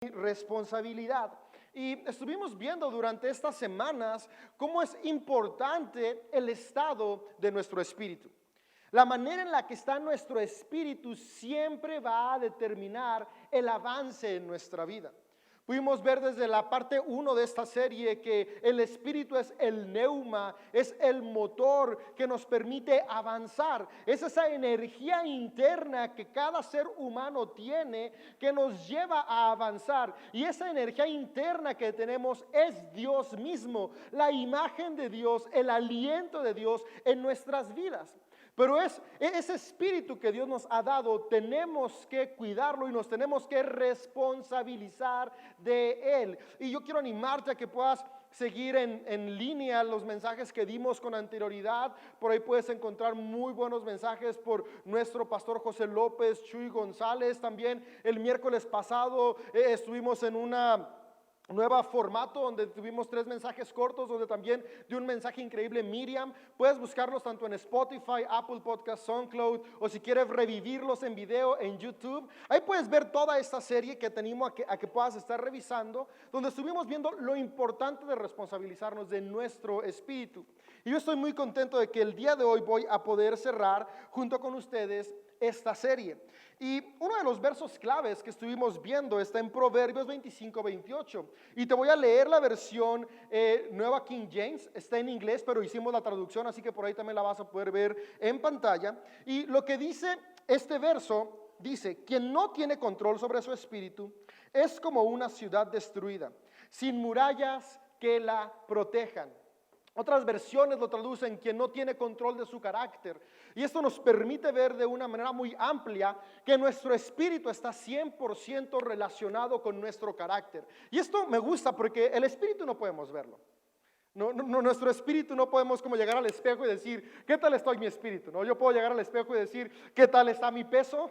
Responsabilidad. Y estuvimos viendo durante estas semanas cómo es importante el estado de nuestro espíritu. La manera en la que está nuestro espíritu siempre va a determinar el avance en nuestra vida. Pudimos ver desde la parte 1 de esta serie que el espíritu es el neuma, es el motor que nos permite avanzar. Es esa energía interna que cada ser humano tiene que nos lleva a avanzar. Y esa energía interna que tenemos es Dios mismo, la imagen de Dios, el aliento de Dios en nuestras vidas. Pero ese espíritu que Dios nos ha dado, tenemos que cuidarlo y nos tenemos que responsabilizar de él. Y yo quiero animarte a que puedas seguir en línea los mensajes que dimos con anterioridad. Por ahí puedes encontrar muy buenos mensajes por nuestro pastor José López, Chuy González. También el miércoles pasado estuvimos en una nueva formato donde tuvimos 3 mensajes cortos, donde también dio un mensaje increíble Miriam. Puedes buscarlos tanto en Spotify, Apple Podcast, SoundCloud, o si quieres revivirlos en video en YouTube. Ahí puedes ver toda esta serie que te animo a que puedas estar revisando, donde estuvimos viendo lo importante de responsabilizarnos de nuestro espíritu. Y yo estoy muy contento de que el día de hoy voy a poder cerrar junto con ustedes esta serie. Y uno de los versos claves que estuvimos viendo está en Proverbios 25-28. Y te voy a leer la versión Nueva King James. Está en inglés, pero hicimos la traducción, así que por ahí también la vas a poder ver en pantalla. Y lo que dice este verso, dice: quien no tiene control sobre su espíritu es como una ciudad destruida, sin murallas que la protejan. Otras versiones lo traducen: quien no tiene control de su carácter. Y esto nos permite ver de una manera muy amplia que nuestro espíritu está 100% relacionado con nuestro carácter. Y esto me gusta porque el espíritu no podemos verlo. Nuestro espíritu no podemos como llegar al espejo y decir: ¿qué tal está mi espíritu? No, yo puedo llegar al espejo y decir: ¿qué tal está mi peso?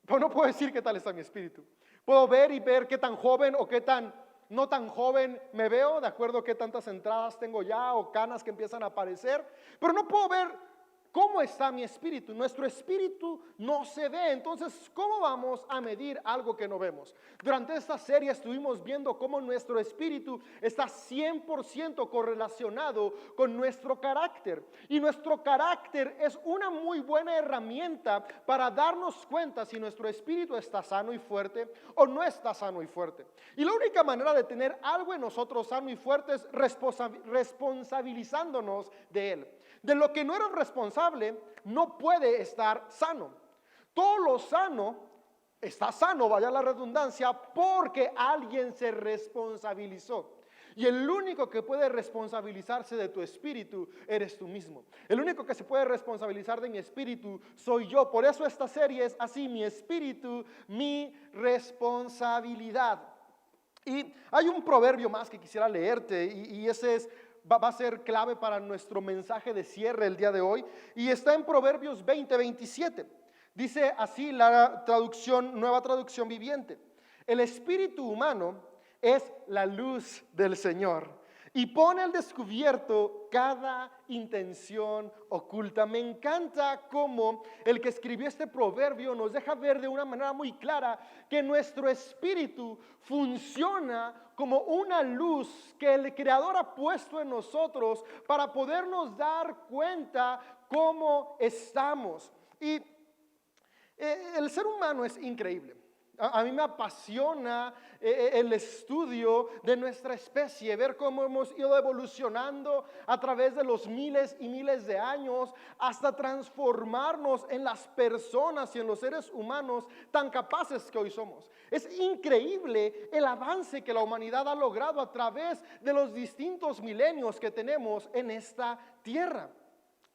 Pero no puedo decir qué tal está mi espíritu. Puedo ver y ver qué tan joven o qué tan no tan joven me veo, de acuerdo a qué tantas entradas tengo ya o canas que empiezan a aparecer, pero no puedo ver cómo está mi espíritu. Nuestro espíritu no se ve. Entonces, ¿cómo vamos a medir algo que no vemos? Durante esta serie estuvimos viendo cómo nuestro espíritu está 100% correlacionado con nuestro carácter. Y nuestro carácter es una muy buena herramienta para darnos cuenta si nuestro espíritu está sano y fuerte o no está sano y fuerte. Y la única manera de tener algo en nosotros sano y fuerte es responsabilizándonos de él. De lo que no eres responsable no puede estar sano. Todo lo sano está sano, vaya la redundancia, porque alguien se responsabilizó. Y el único que puede responsabilizarse de tu espíritu eres tú mismo. El único que se puede responsabilizar de mi espíritu soy yo. Por eso esta serie es así: mi espíritu, mi responsabilidad. Y hay un proverbio más que quisiera leerte y ese va a ser clave para nuestro mensaje de cierre el día de hoy. Y está en Proverbios 20-27. Dice así la traducción, Nueva Traducción Viviente: el espíritu humano es la luz del Señor y pone al descubierto cada intención oculta. Me encanta cómo el que escribió este proverbio nos deja ver de una manera muy clara que nuestro espíritu funciona como una luz que el Creador ha puesto en nosotros para podernos dar cuenta cómo estamos. Y el ser humano es increíble. A mí me apasiona el estudio de nuestra especie, ver cómo hemos ido evolucionando a través de los miles y miles de años hasta transformarnos en las personas y en los seres humanos tan capaces que hoy somos. Es increíble el avance que la humanidad ha logrado a través de los distintos milenios que tenemos en esta tierra.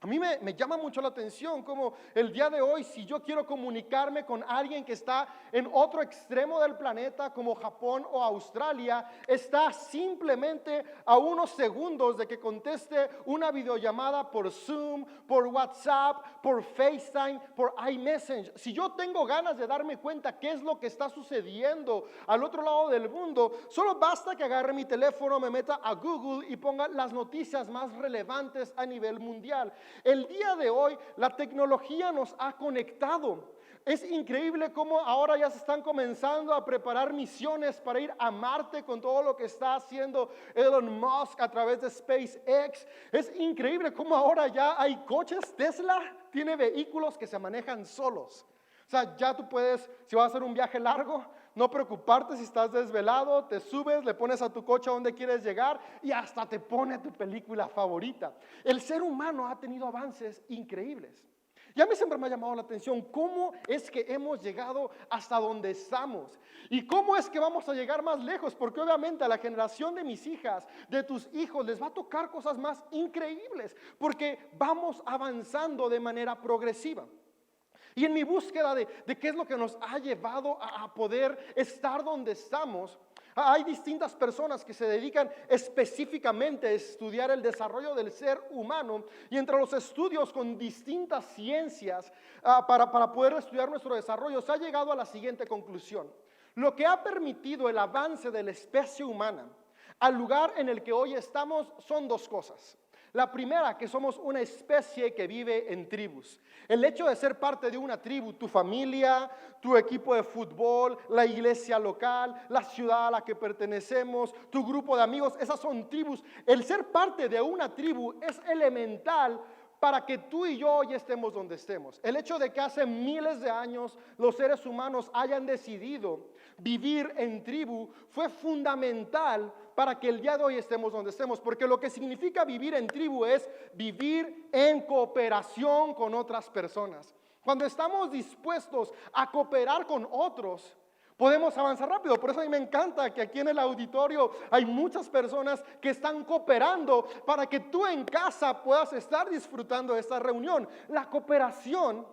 A mí me llama mucho la atención como el día de hoy, si yo quiero comunicarme con alguien que está en otro extremo del planeta como Japón o Australia, está simplemente a unos segundos de que conteste una videollamada por Zoom, por WhatsApp, por FaceTime, por iMessage. Si yo tengo ganas de darme cuenta qué es lo que está sucediendo al otro lado del mundo, solo basta que agarre mi teléfono, me meta a Google y ponga las noticias más relevantes a nivel mundial. El día de hoy la tecnología nos ha conectado. Es increíble cómo ahora ya se están comenzando a preparar misiones para ir a Marte con todo lo que está haciendo Elon Musk a través de SpaceX. Es increíble cómo ahora ya hay coches. Tesla tiene vehículos que se manejan solos. O sea, ya tú puedes, si vas a hacer un viaje largo, no preocuparte si estás desvelado, te subes, le pones a tu coche a donde quieres llegar y hasta te pone tu película favorita. El ser humano ha tenido avances increíbles. Y a mí siempre me ha llamado la atención cómo es que hemos llegado hasta donde estamos y cómo es que vamos a llegar más lejos, porque obviamente a la generación de mis hijas, de tus hijos, les va a tocar cosas más increíbles, porque vamos avanzando de manera progresiva. Y en mi búsqueda de qué es lo que nos ha llevado a poder estar donde estamos, hay distintas personas que se dedican específicamente a estudiar el desarrollo del ser humano, y entre los estudios con distintas ciencias para poder estudiar nuestro desarrollo se ha llegado a la siguiente conclusión. Lo que ha permitido el avance de la especie humana al lugar en el que hoy estamos son dos cosas. La primera, que somos una especie que vive en tribus. El hecho de ser parte de una tribu, tu familia, tu equipo de fútbol, la iglesia local, la ciudad a la que pertenecemos, tu grupo de amigos, esas son tribus. El ser parte de una tribu es elemental para que tú y yo hoy estemos donde estemos. El hecho de que hace miles de años los seres humanos hayan decidido vivir en tribu fue fundamental para que el día de hoy estemos donde estemos, porque lo que significa vivir en tribu es vivir en cooperación con otras personas. Cuando estamos dispuestos a cooperar con otros, podemos avanzar rápido. Por eso a mí me encanta que aquí en el auditorio hay muchas personas que están cooperando para que tú en casa puedas estar disfrutando de esta reunión. La cooperación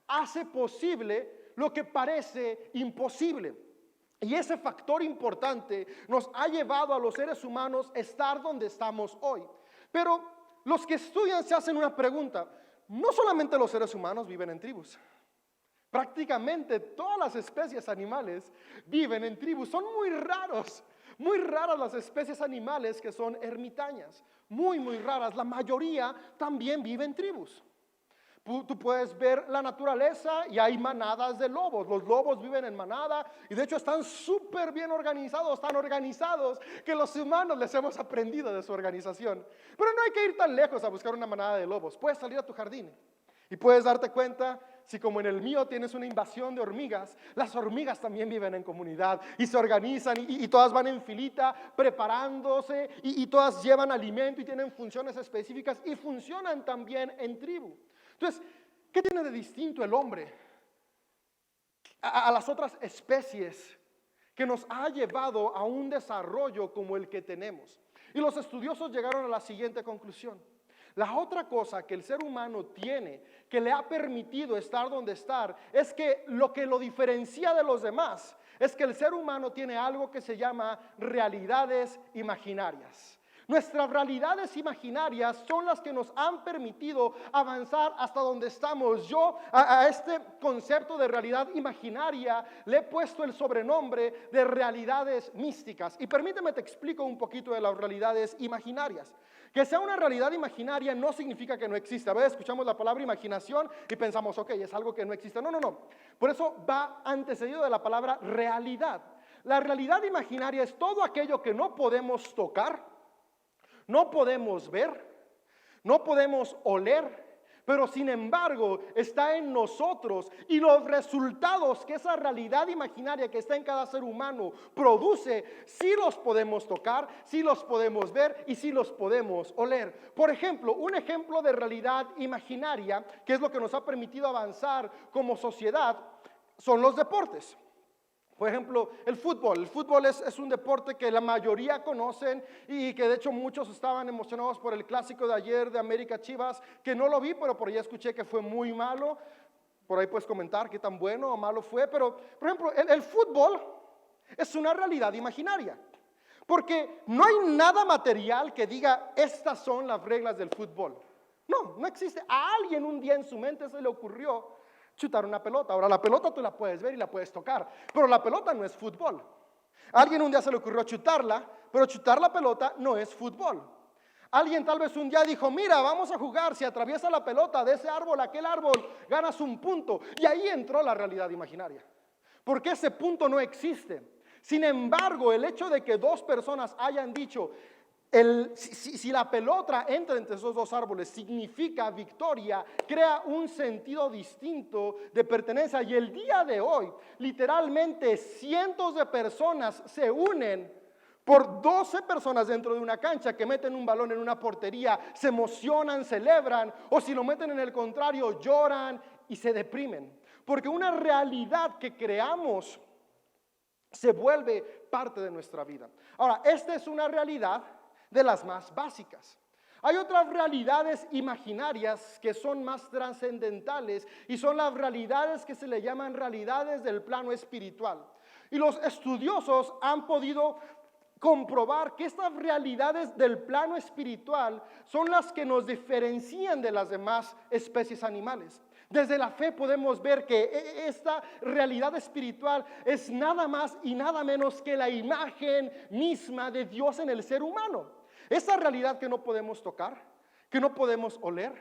hace posible lo que parece imposible. Y ese factor importante nos ha llevado a los seres humanos a estar donde estamos hoy. Pero los que estudian se hacen una pregunta. No solamente los seres humanos viven en tribus. Prácticamente todas las especies animales viven en tribus. Son muy raras las especies animales que son ermitañas. Muy raras. La mayoría también vive en tribus. Tú puedes ver la naturaleza y hay manadas de lobos. Los lobos viven en manada y de hecho están súper bien organizados, tan organizados que los humanos les hemos aprendido de su organización. Pero no hay que ir tan lejos a buscar una manada de lobos. Puedes salir a tu jardín y puedes darte cuenta si como en el mío tienes una invasión de hormigas, las hormigas también viven en comunidad y se organizan y todas van en filita preparándose y todas llevan alimento y tienen funciones específicas y funcionan también en tribu. Entonces, ¿qué tiene de distinto el hombre a las otras especies que nos ha llevado a un desarrollo como el que tenemos? Y los estudiosos llegaron a la siguiente conclusión. La otra cosa que el ser humano tiene, que le ha permitido estar donde está, es que lo diferencia de los demás es que el ser humano tiene algo que se llama realidades imaginarias. Nuestras realidades imaginarias son las que nos han permitido avanzar hasta donde estamos. Yo a este concepto de realidad imaginaria le he puesto el sobrenombre de realidades místicas. Y permíteme te explico un poquito de las realidades imaginarias. Que sea una realidad imaginaria no significa que no exista. A veces escuchamos la palabra imaginación y pensamos, ok, es algo que no existe. No. Por eso va antecedido de la palabra realidad. La realidad imaginaria es todo aquello que no podemos tocar, no podemos ver, no podemos oler, pero sin embargo está en nosotros y los resultados que esa realidad imaginaria que está en cada ser humano produce, sí los podemos tocar, sí los podemos ver y sí los podemos oler. Por ejemplo, un ejemplo de realidad imaginaria, que es lo que nos ha permitido avanzar como sociedad, son los deportes. Por ejemplo, el fútbol. El fútbol es un deporte que la mayoría conocen y que de hecho muchos estaban emocionados por el clásico de ayer de América Chivas, que no lo vi, pero por ahí escuché que fue muy malo. Por ahí puedes comentar qué tan bueno o malo fue, pero por ejemplo, el fútbol es una realidad imaginaria, porque no hay nada material que diga estas son las reglas del fútbol. No existe. A alguien un día en su mente se le ocurrió chutar una pelota. Ahora la pelota tú la puedes ver y la puedes tocar, pero la pelota no es fútbol. A alguien un día se le ocurrió chutarla, pero chutar la pelota no es fútbol. Alguien tal vez un día dijo, mira, vamos a jugar, si atraviesa la pelota de ese árbol a aquel árbol, ganas un punto. Y ahí entró la realidad imaginaria, porque ese punto no existe. Sin embargo, el hecho de que dos personas hayan dicho, si la pelota entra entre esos dos árboles, significa victoria, crea un sentido distinto de pertenencia. Y el día de hoy, literalmente cientos de personas se unen por 12 personas dentro de una cancha que meten un balón en una portería, se emocionan, celebran, o si lo meten en el contrario, lloran y se deprimen. Porque una realidad que creamos se vuelve parte de nuestra vida. Ahora, esta es una realidad de las más básicas. Hay otras realidades imaginarias que son más trascendentales y son las realidades que se le llaman realidades del plano espiritual. Y los estudiosos han podido comprobar que estas realidades del plano espiritual son las que nos diferencian de las demás especies animales. Desde la fe podemos ver que esta realidad espiritual es nada más y nada menos que la imagen misma de Dios en el ser humano. Esa realidad que no podemos tocar, que no podemos oler,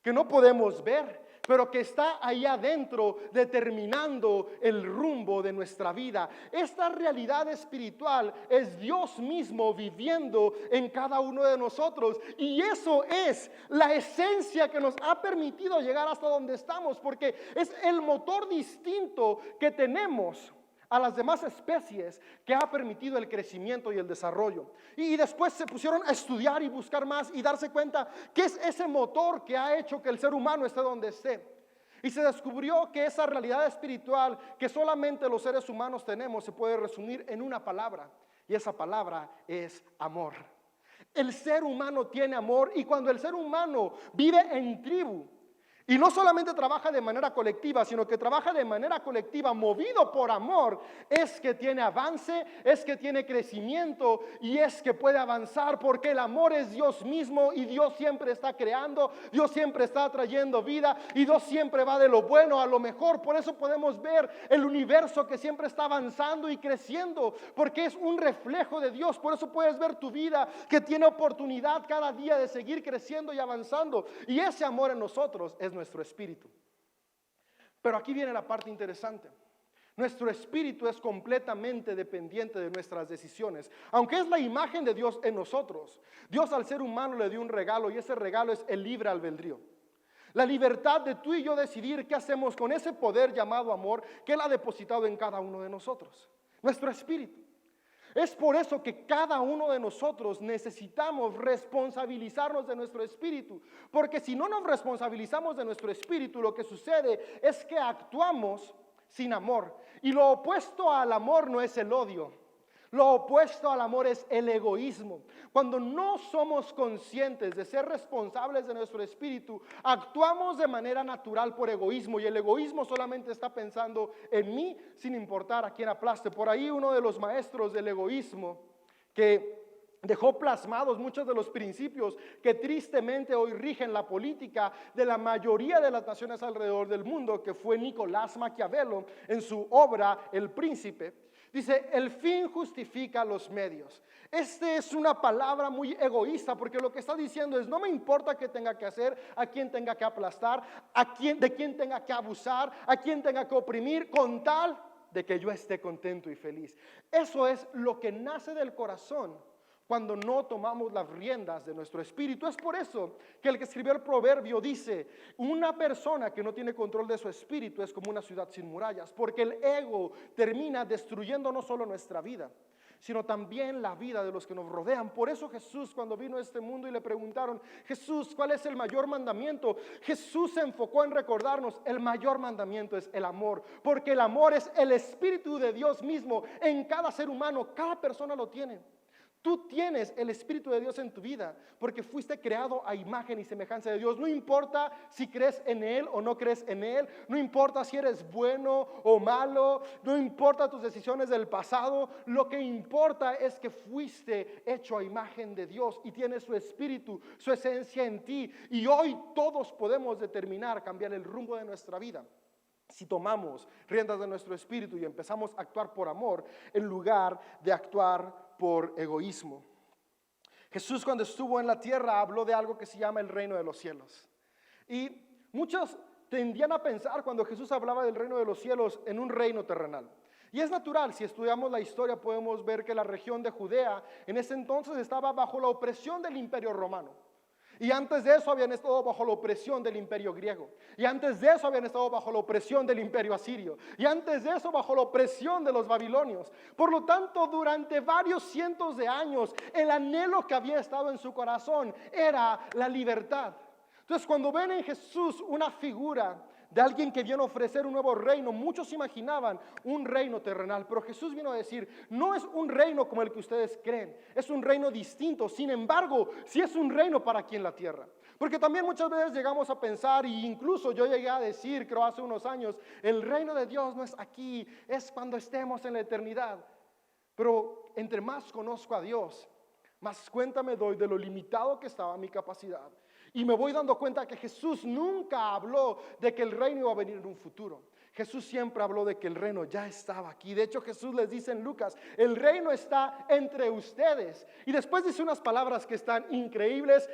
que no podemos ver, pero que está ahí adentro determinando el rumbo de nuestra vida. Esta realidad espiritual es Dios mismo viviendo en cada uno de nosotros, y eso es la esencia que nos ha permitido llegar hasta donde estamos, porque es el motor distinto que tenemos a las demás especies que ha permitido el crecimiento y el desarrollo. Y después se pusieron a estudiar y buscar más y darse cuenta que es ese motor que ha hecho que el ser humano esté donde esté. Y se descubrió que esa realidad espiritual que solamente los seres humanos tenemos se puede resumir en una palabra, y esa palabra es amor. El ser humano tiene amor, y cuando el ser humano vive en tribu, y no solamente trabaja de manera colectiva, sino que trabaja de manera colectiva movido por amor, es que tiene avance, es que tiene crecimiento y es que puede avanzar, porque el amor es Dios mismo y Dios siempre está creando, Dios siempre está trayendo vida y Dios siempre va de lo bueno a lo mejor. Por eso podemos ver el universo que siempre está avanzando y creciendo, porque es un reflejo de Dios. Por eso puedes ver tu vida que tiene oportunidad cada día de seguir creciendo y avanzando, y ese amor en nosotros es nuestro espíritu. Pero aquí viene la parte interesante. Nuestro espíritu es completamente dependiente de nuestras decisiones. Aunque es la imagen de Dios en nosotros, Dios al ser humano le dio un regalo, y ese regalo es el libre albedrío. La libertad de tú y yo decidir qué hacemos con ese poder llamado amor que Él ha depositado en cada uno de nosotros, nuestro espíritu. Es por eso que cada uno de nosotros necesitamos responsabilizarnos de nuestro espíritu, porque si no nos responsabilizamos de nuestro espíritu, lo que sucede es que actuamos sin amor. Y lo opuesto al amor no es el odio. Lo opuesto al amor es el egoísmo. Cuando no somos conscientes de ser responsables de nuestro espíritu, actuamos de manera natural por egoísmo, y el egoísmo solamente está pensando en mí sin importar a quién aplaste. Por ahí uno de los maestros del egoísmo que dejó plasmados muchos de los principios que tristemente hoy rigen la política de la mayoría de las naciones alrededor del mundo, que fue Nicolás Maquiavelo en su obra El Príncipe. Dice, el fin justifica los medios. Esta es una palabra muy egoísta, porque lo que está diciendo es, no me importa qué tenga que hacer, a quién tenga que aplastar, de quién tenga que abusar, a quién tenga que oprimir, con tal de que yo esté contento y feliz. Eso es lo que nace del corazón cuando no tomamos las riendas de nuestro espíritu. Es por eso que el que escribió el proverbio dice, una persona que no tiene control de su espíritu es como una ciudad sin murallas, porque el ego termina destruyendo no solo nuestra vida, sino también la vida de los que nos rodean. Por eso Jesús, cuando vino a este mundo y le preguntaron, Jesús, ¿cuál es el mayor mandamiento? Jesús se enfocó en recordarnos, el mayor mandamiento es el amor, porque el amor es el espíritu de Dios mismo en cada ser humano. Cada persona lo tiene. Tú tienes el Espíritu de Dios en tu vida porque fuiste creado a imagen y semejanza de Dios. No importa si crees en Él o no crees en Él, no importa si eres bueno o malo, no importa tus decisiones del pasado. Lo que importa es que fuiste hecho a imagen de Dios y tienes su Espíritu, su esencia en ti. Y hoy todos podemos determinar cambiar el rumbo de nuestra vida si tomamos riendas de nuestro espíritu y empezamos a actuar por amor en lugar de actuar por egoísmo. Jesús, cuando estuvo en la tierra, habló de algo que se llama el reino de los cielos. Y muchos tendían a pensar cuando Jesús hablaba del reino de los cielos en un reino terrenal. Y es natural, si estudiamos la historia podemos ver que la región de Judea en ese entonces estaba bajo la opresión del imperio romano. Y antes de eso habían estado bajo la opresión del imperio griego. Y antes de eso habían estado bajo la opresión del imperio asirio. Y antes de eso bajo la opresión de los babilonios. Por lo tanto, durante varios cientos de años, el anhelo que había estado en su corazón era la libertad. Entonces, cuando ven en Jesús una figura de alguien que viene a ofrecer un nuevo reino, muchos imaginaban un reino terrenal, pero Jesús vino a decir, no es un reino como el que ustedes creen, es un reino distinto. Sin embargo, sí es un reino para aquí en la tierra. Porque también muchas veces llegamos a pensar, e incluso yo llegué a decir, creo hace unos años, el reino de Dios no es aquí, es cuando estemos en la eternidad. Pero entre más conozco a Dios, más cuenta me doy de lo limitado que estaba mi capacidad. Y me voy dando cuenta que Jesús nunca habló de que el reino iba a venir en un futuro. Jesús siempre habló de que el reino ya estaba aquí. De hecho, Jesús les dice en Lucas, el reino está entre ustedes. Y después dice unas palabras que están increíbles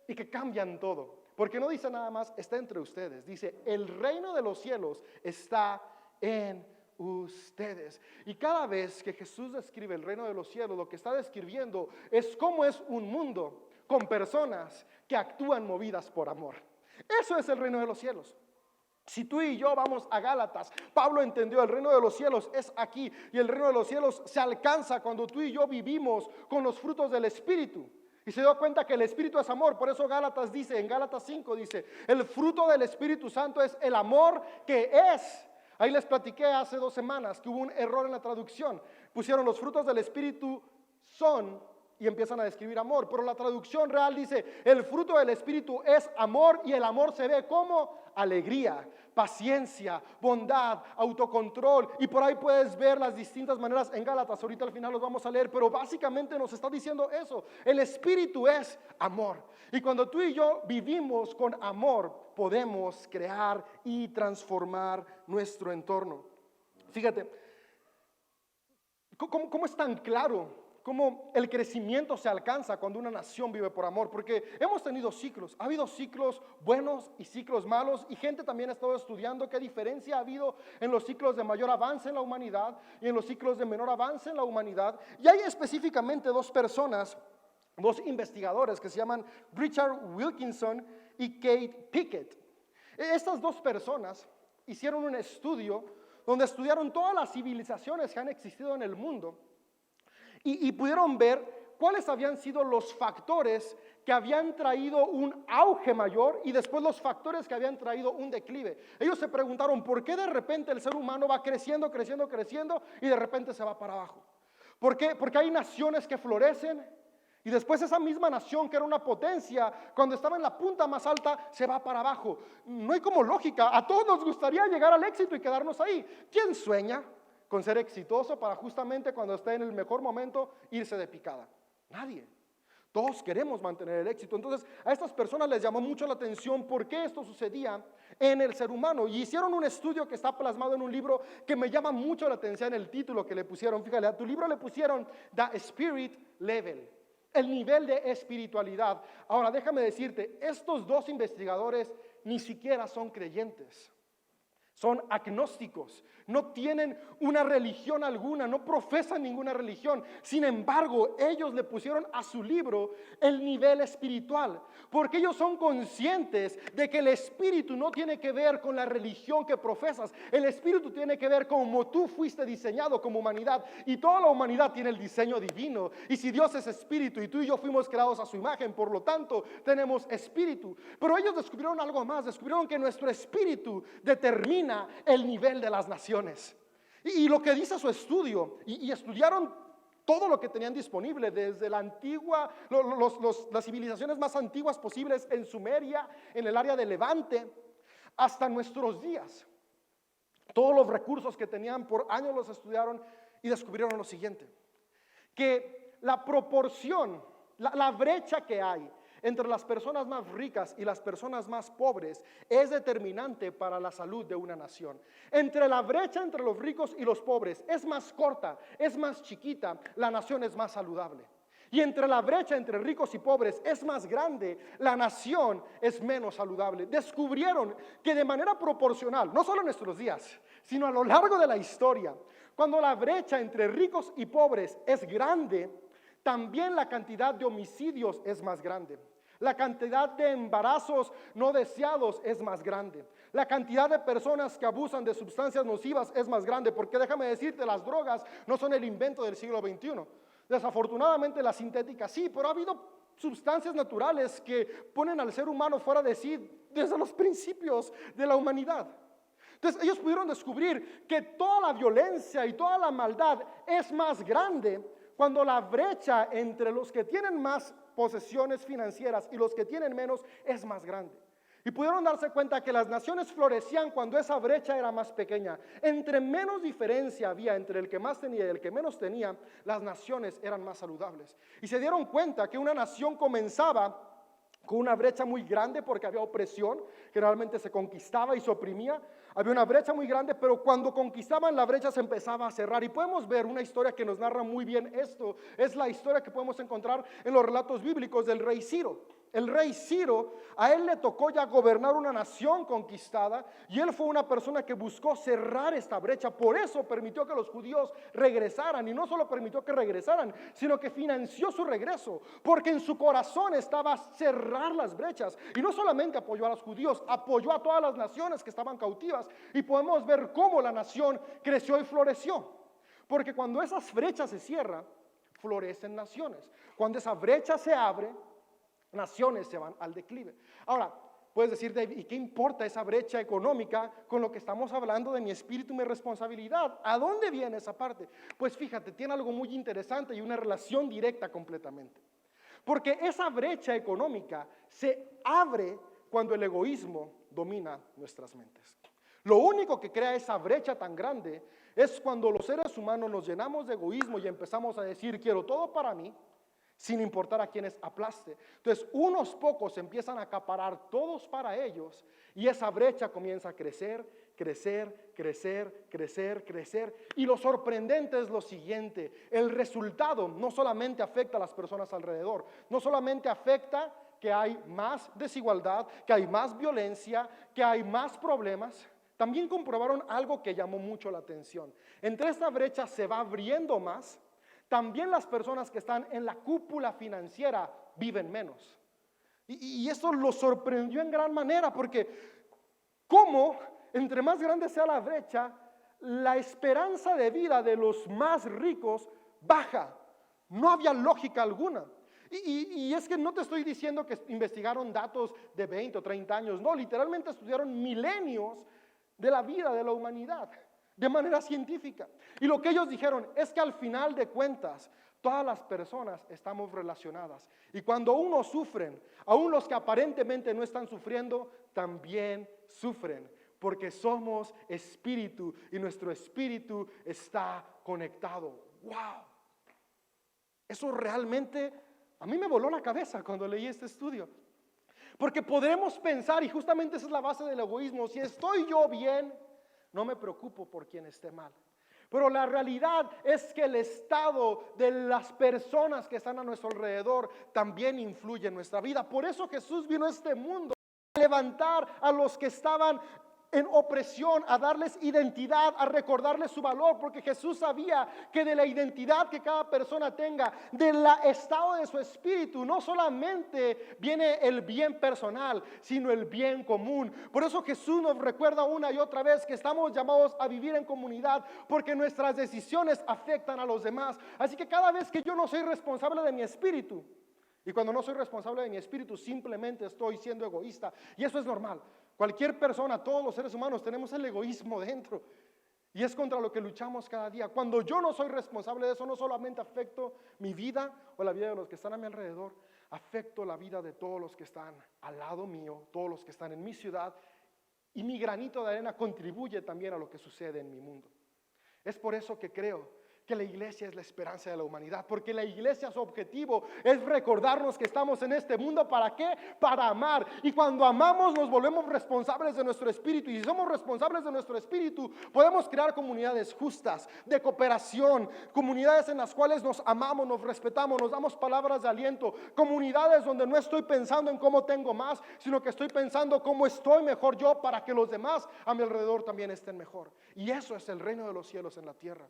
y que cambian todo. Porque no dice nada más, está entre ustedes. Dice, el reino de los cielos está en ustedes. Y cada vez que Jesús describe el reino de los cielos, lo que está describiendo es cómo es un mundo con personas que actúan movidas por amor. Eso es el reino de los cielos. Si tú y yo vamos a Gálatas, Pablo entendió el reino de los cielos es aquí, y el reino de los cielos se alcanza cuando tú y yo vivimos con los frutos del Espíritu. Y se dio cuenta que el Espíritu es amor. Por eso Gálatas dice, en Gálatas 5 dice, el fruto del Espíritu Santo es el amor que es. Ahí les platiqué hace 2 semanas que hubo un error en la traducción. Pusieron los frutos del Espíritu son y empiezan a describir amor, pero la traducción real dice, el fruto del Espíritu es amor, y el amor se ve como alegría, paciencia, bondad, autocontrol, y por ahí puedes ver las distintas maneras en Gálatas. Ahorita al final los vamos a leer, pero básicamente nos está diciendo eso, el Espíritu es amor, y cuando tú y yo vivimos con amor, podemos crear y transformar nuestro entorno. Fíjate, ¿cómo es tan claro cómo el crecimiento se alcanza cuando una nación vive por amor? Porque hemos tenido ciclos, ha habido ciclos buenos y ciclos malos, y gente también ha estado estudiando qué diferencia ha habido en los ciclos de mayor avance en la humanidad y en los ciclos de menor avance en la humanidad. Y hay específicamente 2 personas, 2 investigadores que se llaman Richard Wilkinson y Kate Pickett. Estas 2 personas hicieron un estudio donde estudiaron todas las civilizaciones que han existido en el mundo. Y pudieron ver cuáles habían sido los factores que habían traído un auge mayor y después los factores que habían traído un declive. Ellos se preguntaron por qué de repente el ser humano va creciendo y de repente se va para abajo. ¿Por qué? Porque hay naciones que florecen y después esa misma nación que era una potencia, cuando estaba en la punta más alta, se va para abajo. No hay como lógica. A todos nos gustaría llegar al éxito y quedarnos ahí. ¿Quién sueña con ser exitoso para justamente cuando esté en el mejor momento irse de picada? Nadie. Todos queremos mantener el éxito. Entonces a estas personas les llamó mucho la atención por qué esto sucedía en el ser humano, y hicieron un estudio que está plasmado en un libro que me llama mucho la atención el título que le pusieron. Fíjate, a tu libro le pusieron The Spirit Level, el nivel de espiritualidad. Ahora déjame decirte, estos 2 investigadores ni siquiera son creyentes. Son agnósticos, no tienen una religión alguna, no profesan ninguna religión. Sin embargo, ellos le pusieron a su libro el nivel espiritual, porque ellos son conscientes de que el espíritu no tiene que ver con la religión que profesas. El espíritu tiene que ver con cómo tú fuiste diseñado como humanidad, y toda la humanidad tiene el diseño divino. Y si Dios es espíritu y tú y yo fuimos creados a su imagen, por lo tanto tenemos espíritu. Pero ellos descubrieron algo más, descubrieron que nuestro espíritu determina el nivel de las naciones. Y lo que dice su estudio, y estudiaron todo lo que tenían disponible, desde la antigua, las civilizaciones más antiguas posibles en Sumeria, en el área de Levante, hasta nuestros días. Todos los recursos que tenían por años los estudiaron y descubrieron lo siguiente: que la proporción, la brecha que hay entre las personas más ricas y las personas más pobres es determinante para la salud de una nación. Entre la brecha entre los ricos y los pobres es más corta, es más chiquita, la nación es más saludable. y entre la brecha entre ricos y pobres es más grande, la nación es menos saludable. Descubrieron que de manera proporcional, no solo en nuestros días, sino a lo largo de la historia, cuando la brecha entre ricos y pobres es grande, también la cantidad de homicidios es más grande. La cantidad de embarazos no deseados es más grande. La cantidad de personas que abusan de sustancias nocivas es más grande, porque déjame decirte, las drogas no son el invento del siglo XXI. Desafortunadamente las sintéticas sí, pero ha habido sustancias naturales que ponen al ser humano fuera de sí desde los principios de la humanidad. Entonces ellos pudieron descubrir que toda la violencia y toda la maldad es más grande cuando la brecha entre los que tienen más posesiones financieras y los que tienen menos es más grande. Y pudieron darse cuenta que las naciones florecían cuando esa brecha era más pequeña. Entre menos diferencia había entre el que más tenía y el que menos tenía, las naciones eran más saludables. Y se dieron cuenta que una nación comenzaba con una brecha muy grande porque había opresión, que realmente se conquistaba y se oprimía. Había una brecha muy grande, pero cuando conquistaban la brecha se empezaba a cerrar. Y podemos ver una historia que nos narra muy bien esto. Es la historia que podemos encontrar en los relatos bíblicos del rey Ciro. El rey Ciro, a él le tocó ya gobernar una nación conquistada y él fue una persona que buscó cerrar esta brecha. Por eso permitió que los judíos regresaran, y no solo permitió que regresaran, sino que financió su regreso, porque en su corazón estaba cerrar las brechas. Y no solamente apoyó a los judíos, apoyó a todas las naciones que estaban cautivas, y podemos ver cómo la nación creció y floreció. Porque cuando esas brechas se cierran, florecen naciones. Cuando esa brecha se abre, naciones se van al declive. Ahora, puedes decir, David, ¿y qué importa esa brecha económica con lo que estamos hablando de mi espíritu y mi responsabilidad? ¿A dónde viene esa parte? Pues fíjate, tiene algo muy interesante y una relación directa completamente. Porque esa brecha económica se abre cuando el egoísmo domina nuestras mentes. Lo único que crea esa brecha tan grande es cuando los seres humanos nos llenamos de egoísmo y empezamos a decir, quiero todo para mí, sin importar a quienes aplaste. Entonces unos pocos empiezan a acaparar todos para ellos y esa brecha comienza a crecer, crecer, crecer, crecer, crecer. Y lo sorprendente es lo siguiente: el resultado no solamente afecta a las personas alrededor, no solamente afecta que hay más desigualdad, que hay más violencia, que hay más problemas. También comprobaron algo que llamó mucho la atención. Entre esta brecha se va abriendo más. También las personas que están en la cúpula financiera viven menos. Y eso los sorprendió en gran manera, porque cómo, entre más grande sea la brecha, la esperanza de vida de los más ricos baja. No había lógica alguna. Y es que no te estoy diciendo que investigaron datos de 20 o 30 años, no, literalmente estudiaron milenios de la vida de la humanidad de manera científica. Y lo que ellos dijeron es que al final de cuentas todas las personas estamos relacionadas, y cuando unos sufren, aún los que aparentemente no están sufriendo también sufren, porque somos espíritu y nuestro espíritu está conectado. ¡Wow! Eso realmente a mí me voló la cabeza cuando leí este estudio, porque podremos pensar, y justamente esa es la base del egoísmo, si estoy yo bien, no me preocupo por quien esté mal. Pero la realidad es que el estado de las personas que están a nuestro alrededor también influye en nuestra vida. Por eso Jesús vino a este mundo a levantar a los que estaban en opresión, a darles identidad, a recordarles su valor, porque Jesús sabía que de la identidad que cada persona tenga, del estado de su espíritu, no solamente viene el bien personal, sino el bien común. Por eso Jesús nos recuerda una y otra vez que estamos llamados a vivir en comunidad, porque nuestras decisiones afectan a los demás. Así que cada vez que yo no soy responsable de mi espíritu, y cuando no soy responsable de mi espíritu, simplemente estoy siendo egoísta, y eso es normal. Cualquier persona, todos los seres humanos tenemos el egoísmo dentro, y es contra lo que luchamos cada día. Cuando yo no soy responsable de eso, no solamente afecto mi vida o la vida de los que están a mi alrededor, afecto la vida de todos los que están al lado mío, todos los que están en mi ciudad, y mi granito de arena contribuye también a lo que sucede en mi mundo. Es por eso que creo que la iglesia es la esperanza de la humanidad, porque la iglesia, su objetivo es recordarnos que estamos en este mundo. ¿Para qué? Para amar. Y cuando amamos nos volvemos responsables de nuestro espíritu, y si somos responsables de nuestro espíritu podemos crear comunidades justas, de cooperación, comunidades en las cuales nos amamos, nos respetamos, nos damos palabras de aliento, comunidades donde no estoy pensando en cómo tengo más, sino que estoy pensando cómo estoy mejor yo para que los demás a mi alrededor también estén mejor. Y eso es el reino de los cielos en la tierra.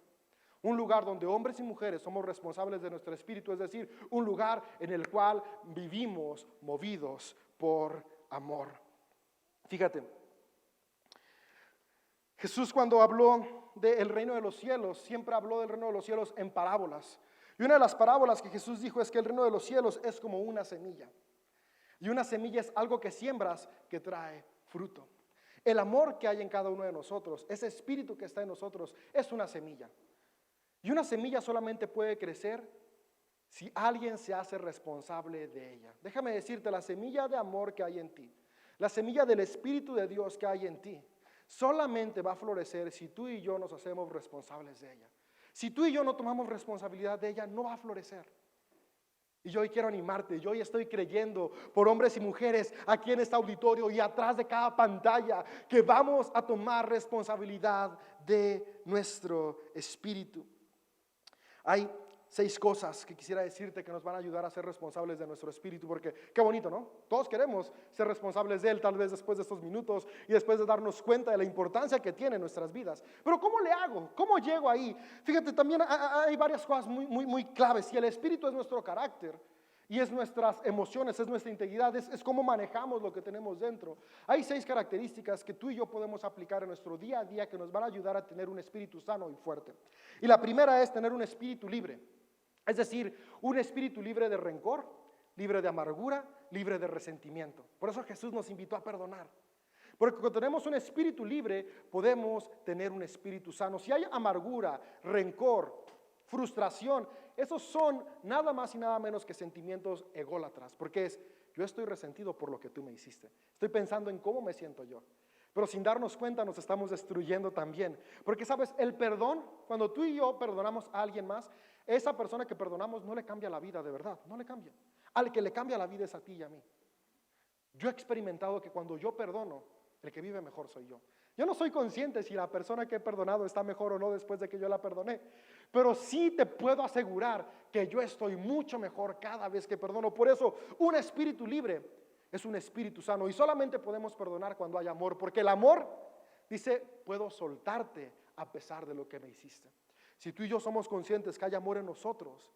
Un lugar donde hombres y mujeres somos responsables de nuestro espíritu, es decir, un lugar en el cual vivimos movidos por amor. Fíjate, Jesús cuando habló del reino de los cielos, siempre habló del reino de los cielos en parábolas. Y una de las parábolas que Jesús dijo es que el reino de los cielos es como una semilla. Y una semilla es algo que siembras que trae fruto. El amor que hay en cada uno de nosotros, ese espíritu que está en nosotros, es una semilla. Y una semilla solamente puede crecer si alguien se hace responsable de ella. Déjame decirte, la semilla de amor que hay en ti, la semilla del Espíritu de Dios que hay en ti, solamente va a florecer si tú y yo nos hacemos responsables de ella. Si tú y yo no tomamos responsabilidad de ella, no va a florecer. Y yo hoy quiero animarte, yo hoy estoy creyendo por hombres y mujeres aquí en este auditorio y atrás de cada pantalla que vamos a tomar responsabilidad de nuestro espíritu. Hay 6 cosas que quisiera decirte que nos van a ayudar a ser responsables de nuestro espíritu, porque qué bonito, ¿no? Todos queremos ser responsables de él, tal vez después de estos minutos y después de darnos cuenta de la importancia que tiene en nuestras vidas. Pero ¿cómo le hago? ¿Cómo llego ahí? Fíjate, también hay varias cosas muy claves. Si el espíritu es nuestro carácter y es nuestras emociones, es nuestra integridad, es cómo manejamos lo que tenemos dentro. Hay 6 características que tú y yo podemos aplicar en nuestro día a día que nos van a ayudar a tener un espíritu sano y fuerte. Y la primera es tener un espíritu libre, es decir, un espíritu libre de rencor, libre de amargura, libre de resentimiento. Por eso Jesús nos invitó a perdonar. Porque cuando tenemos un espíritu libre, podemos tener un espíritu sano. Si hay amargura, rencor, frustración, esos son nada más y nada menos que sentimientos ególatras, porque es, yo estoy resentido por lo que tú me hiciste, estoy pensando en cómo me siento yo, pero sin darnos cuenta nos estamos destruyendo también, porque sabes, el perdón, cuando tú y yo perdonamos a alguien más, esa persona que perdonamos no le cambia la vida de verdad, no le cambia, al que le cambia la vida es a ti y a mí. Yo he experimentado que cuando yo perdono, el que vive mejor soy yo. Yo no soy consciente si la persona que he perdonado está mejor o no después de que yo la perdoné, pero sí te puedo asegurar que yo estoy mucho mejor cada vez que perdono. Por eso, un espíritu libre es un espíritu sano y solamente podemos perdonar cuando hay amor, porque el amor dice, puedo soltarte a pesar de lo que me hiciste. Si tú y yo somos conscientes que hay amor en nosotros,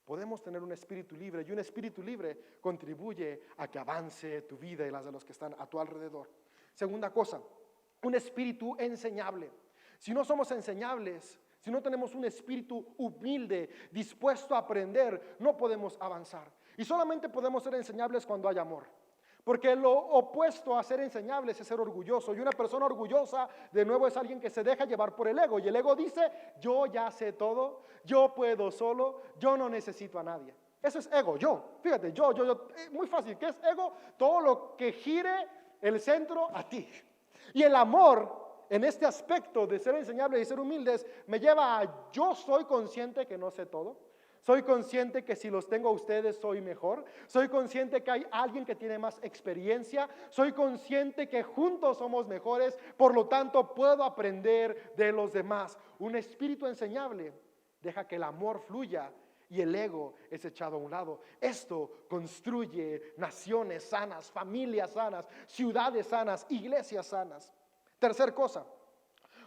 podemos tener un espíritu libre, y un espíritu libre contribuye a que avance tu vida y las de los que están a tu alrededor. Segunda cosa, un espíritu enseñable. Si no somos enseñables, si no tenemos un espíritu humilde, dispuesto a aprender, no podemos avanzar. Y solamente podemos ser enseñables cuando hay amor. Porque lo opuesto a ser enseñables es ser orgulloso. Y una persona orgullosa, de nuevo, es alguien que se deja llevar por el ego. Y el ego dice, yo ya sé todo, yo puedo solo, yo no necesito a nadie. Eso es ego, yo. Fíjate, yo. Muy fácil, ¿qué es ego? Todo lo que gire el centro a ti. Y el amor, en este aspecto de ser enseñable y ser humildes, me lleva a yo soy consciente que no sé todo. Soy consciente que si los tengo a ustedes soy mejor. Soy consciente que hay alguien que tiene más experiencia. Soy consciente que juntos somos mejores. Por lo tanto, puedo aprender de los demás. Un espíritu enseñable deja que el amor fluya y el ego es echado a un lado. Esto construye naciones sanas, familias sanas, ciudades sanas, iglesias sanas. Tercer cosa,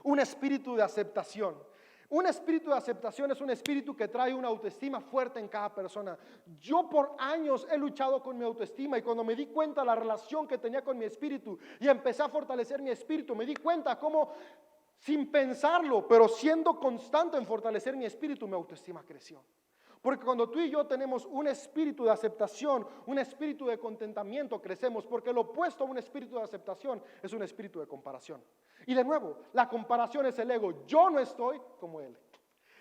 un espíritu de aceptación. Un espíritu de aceptación es un espíritu que trae una autoestima fuerte en cada persona. Yo por años he luchado con mi autoestima y cuando me di cuenta de la relación que tenía con mi espíritu y empecé a fortalecer mi espíritu, me di cuenta cómo sin pensarlo, pero siendo constante en fortalecer mi espíritu, mi autoestima creció. Porque cuando tú y yo tenemos un espíritu de aceptación, un espíritu de contentamiento, crecemos. Porque lo opuesto a un espíritu de aceptación es un espíritu de comparación. Y de nuevo, la comparación es el ego. Yo no estoy como él.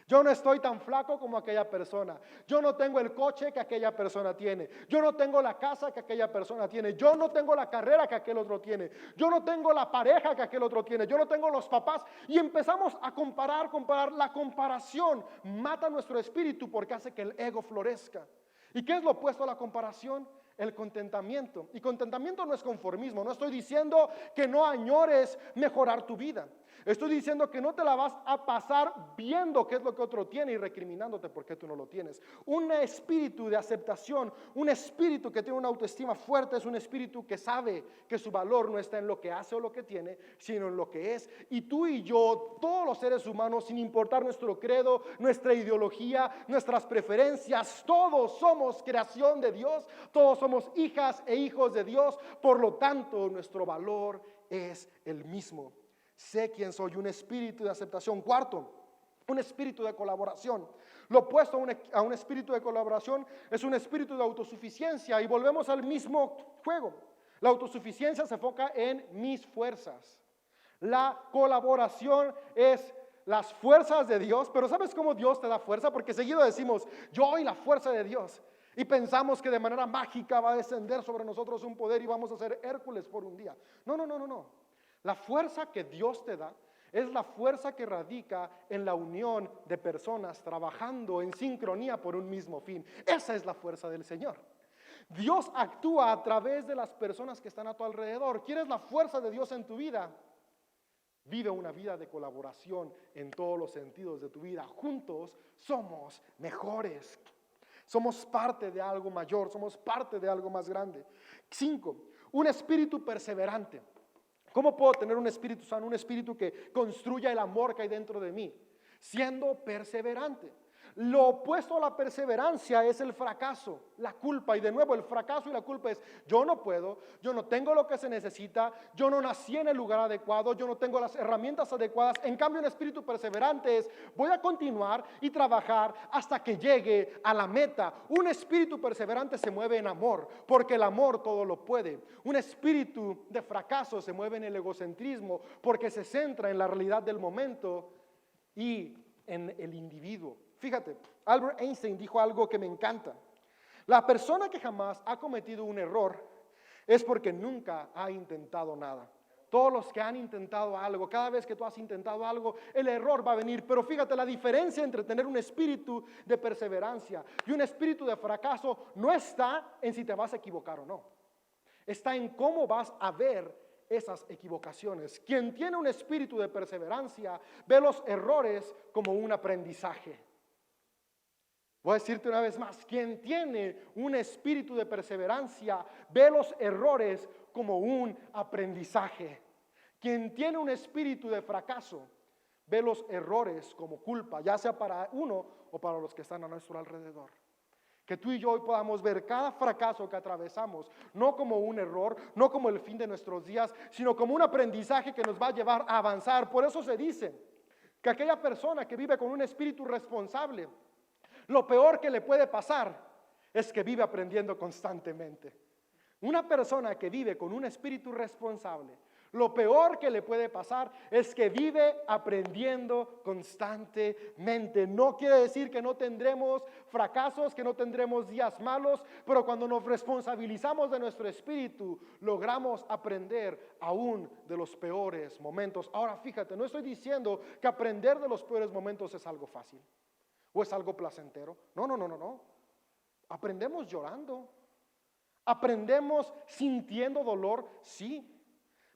Yo no estoy tan flaco como aquella persona. Yo no tengo el coche que aquella persona tiene. Yo no tengo la casa que aquella persona tiene. Yo no tengo la carrera que aquel otro tiene. Yo no tengo la pareja que aquel otro tiene. Yo no tengo los papás. Y empezamos a comparar. La comparación mata nuestro espíritu porque hace que el ego florezca. ¿Y qué es lo opuesto a la comparación? El contentamiento. Y contentamiento no es conformismo. No estoy diciendo que no añores mejorar tu vida. Estoy diciendo que no te la vas a pasar viendo qué es lo que otro tiene y recriminándote porque tú no lo tienes. Un espíritu de aceptación, un espíritu que tiene una autoestima fuerte, es un espíritu que sabe que su valor no está en lo que hace o lo que tiene, sino en lo que es. Y tú y yo, todos los seres humanos, sin importar nuestro credo, nuestra ideología, nuestras preferencias, todos somos creación de Dios, todos somos hijas e hijos de Dios, por lo tanto nuestro valor es el mismo. Sé quién soy, un espíritu de aceptación. Cuarto, un espíritu de colaboración. Lo opuesto a un espíritu de colaboración es un espíritu de autosuficiencia. Y volvemos al mismo juego. La autosuficiencia se enfoca en mis fuerzas. La colaboración es las fuerzas de Dios. Pero ¿sabes cómo Dios te da fuerza? Porque seguido decimos, yo y la fuerza de Dios. Y pensamos que de manera mágica va a descender sobre nosotros un poder y vamos a ser Hércules por un día. No. La fuerza que Dios te da es la fuerza que radica en la unión de personas trabajando en sincronía por un mismo fin. Esa es la fuerza del Señor. Dios actúa a través de las personas que están a tu alrededor. ¿Quieres la fuerza de Dios en tu vida? Vive una vida de colaboración en todos los sentidos de tu vida. Juntos somos mejores. Somos parte de algo mayor, somos parte de algo más grande. 5. Un espíritu perseverante. ¿Cómo puedo tener un espíritu sano? Un espíritu que construya el amor que hay dentro de mí, siendo perseverante. Lo opuesto a la perseverancia es el fracaso, la culpa. Y de nuevo el fracaso y la culpa es: yo no puedo, yo no tengo lo que se necesita, yo no nací en el lugar adecuado, yo no tengo las herramientas adecuadas. En cambio un espíritu perseverante es: voy a continuar y trabajar hasta que llegue a la meta. Un espíritu perseverante se mueve en amor, porque el amor todo lo puede. Un espíritu de fracaso se mueve en el egocentrismo, porque se centra en la realidad del momento y en el individuo. Fíjate, Albert Einstein dijo algo que me encanta. La persona que jamás ha cometido un error es porque nunca ha intentado nada. Todos los que han intentado algo, cada vez que tú has intentado algo, el error va a venir. Pero fíjate, la diferencia entre tener un espíritu de perseverancia y un espíritu de fracaso no está en si te vas a equivocar o no. Está en cómo vas a ver esas equivocaciones. Quien tiene un espíritu de perseverancia ve los errores como un aprendizaje. Voy a decirte una vez más, quien tiene un espíritu de perseverancia ve los errores como un aprendizaje. Quien tiene un espíritu de fracaso ve los errores como culpa, ya sea para uno o para los que están a nuestro alrededor. Que tú y yo hoy podamos ver cada fracaso que atravesamos, no como un error, no como el fin de nuestros días, sino como un aprendizaje que nos va a llevar a avanzar. Por eso se dice que aquella persona que vive con un espíritu responsable, lo peor que le puede pasar es que vive aprendiendo constantemente. Una persona que vive con un espíritu responsable, lo peor que le puede pasar es que vive aprendiendo constantemente. No quiere decir que no tendremos fracasos, que no tendremos días malos, pero cuando nos responsabilizamos de nuestro espíritu, logramos aprender aún de los peores momentos. Ahora fíjate, no estoy diciendo que aprender de los peores momentos es algo fácil o es algo placentero. No. Aprendemos llorando. Aprendemos sintiendo dolor, sí.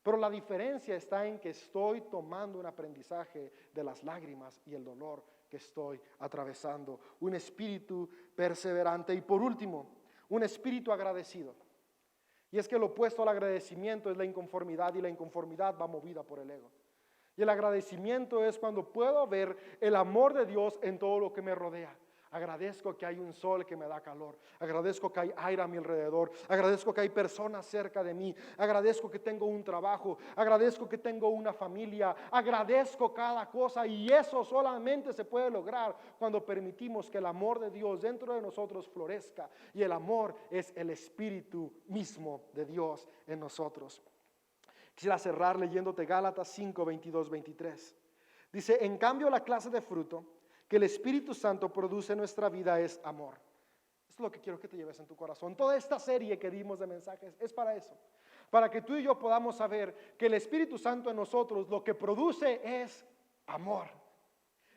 Pero la diferencia está en que estoy tomando un aprendizaje de las lágrimas y el dolor que estoy atravesando. Un espíritu perseverante. Y por último, un espíritu agradecido. Y es que lo opuesto al agradecimiento es la inconformidad, y la inconformidad va movida por el ego. Y el agradecimiento es cuando puedo ver el amor de Dios en todo lo que me rodea. Agradezco que hay un sol que me da calor. Agradezco que hay aire a mi alrededor. Agradezco que hay personas cerca de mí. Agradezco que tengo un trabajo. Agradezco que tengo una familia. Agradezco cada cosa, y eso solamente se puede lograr cuando permitimos que el amor de Dios dentro de nosotros florezca. Y el amor es el espíritu mismo de Dios en nosotros. Quisiera cerrar leyéndote Gálatas 5, 22, 23. Dice: en cambio la clase de fruto que el Espíritu Santo produce en nuestra vida es amor. Eso es lo que quiero que te lleves en tu corazón. Toda esta serie que dimos de mensajes es para eso. Para que tú y yo podamos saber que el Espíritu Santo en nosotros lo que produce es amor.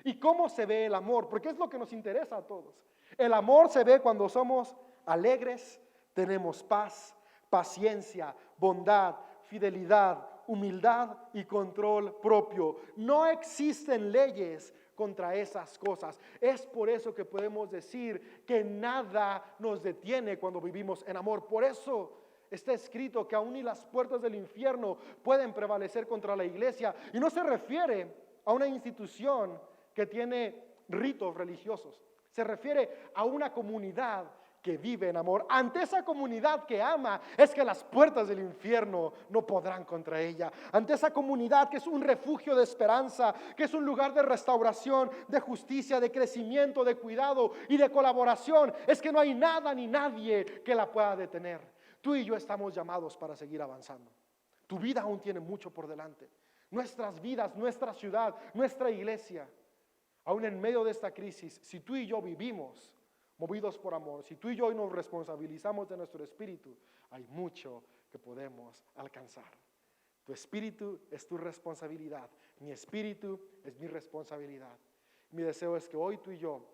¿Y cómo se ve el amor? Porque es lo que nos interesa a todos. El amor se ve cuando somos alegres, tenemos paz, paciencia, bondad, fidelidad, humildad y control propio. No existen leyes contra esas cosas. Es por eso que podemos decir que nada nos detiene cuando vivimos en amor. Por eso está escrito que aún ni las puertas del infierno pueden prevalecer contra la iglesia. Y no se refiere a una institución que tiene ritos religiosos. Se refiere a una comunidad que vive en amor. Ante esa comunidad que ama, es que las puertas del infierno no podrán contra ella. Ante esa comunidad que es un refugio de esperanza, que es un lugar de restauración, de justicia, de crecimiento, de cuidado y de colaboración, es que no hay nada ni nadie que la pueda detener. Tú y yo estamos llamados para seguir avanzando. Tu vida aún tiene mucho por delante. Nuestras vidas, nuestra ciudad, nuestra iglesia, aún en medio de esta crisis, si tú y yo vivimos movidos por amor, si tú y yo hoy nos responsabilizamos de nuestro espíritu, hay mucho que podemos alcanzar. Tu espíritu es tu responsabilidad, mi espíritu es mi responsabilidad. Mi deseo es que hoy tú y yo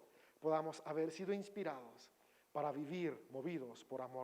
podamos haber sido inspirados para vivir movidos por amor.